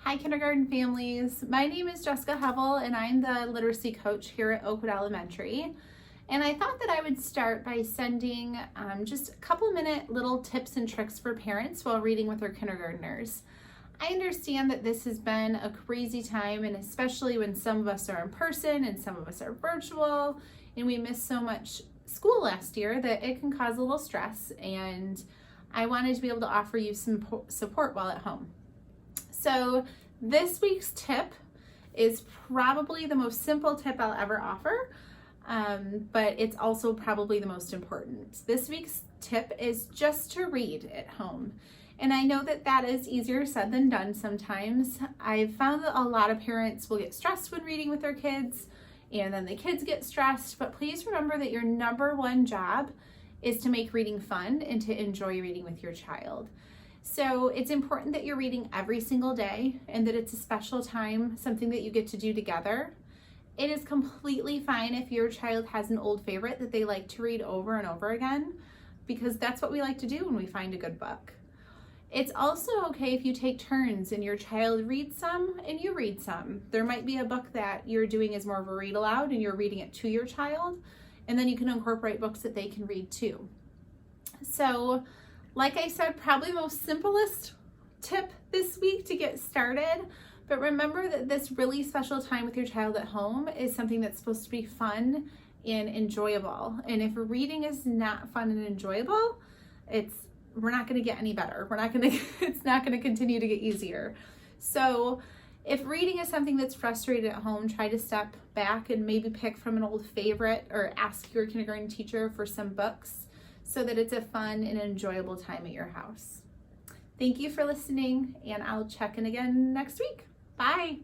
Hi kindergarten families, my name is Jessica Hevel and I'm the literacy coach here at Oakwood Elementary. And I thought that I would start by sending just a couple minute little tips and tricks for parents while reading with their kindergartners. I understand that this has been a crazy time, and especially when some of us are in person and some of us are virtual and we missed so much school last year that it can cause a little stress, and I wanted to be able to offer you some support while at home. So this week's tip is probably the most simple tip I'll ever offer, but it's also probably the most important. This week's tip is just to read at home. And I know that that is easier said than done sometimes. I've found that a lot of parents will get stressed when reading with their kids, and then the kids get stressed, but please remember that your number one job is to make reading fun and to enjoy reading with your child. So it's important that you're reading every single day and that it's a special time, something that you get to do together. It is completely fine if your child has an old favorite that they like to read over and over again, because that's what we like to do when we find a good book. It's also okay if you take turns and your child reads some and you read some. There might be a book that you're doing as more of a read aloud and you're reading it to your child, and then you can incorporate books that they can read too. So like I said, probably the most simplest tip this week to get started, but remember that this really special time with your child at home is something that's supposed to be fun and enjoyable. And if reading is not fun and enjoyable, we're not going to get any better. It's not going to continue to get easier. So if reading is something that's frustrating at home, try to step back and maybe pick from an old favorite or ask your kindergarten teacher for some books, so that it's a fun and enjoyable time at your house. Thank you for listening, and I'll check in again next week. Bye.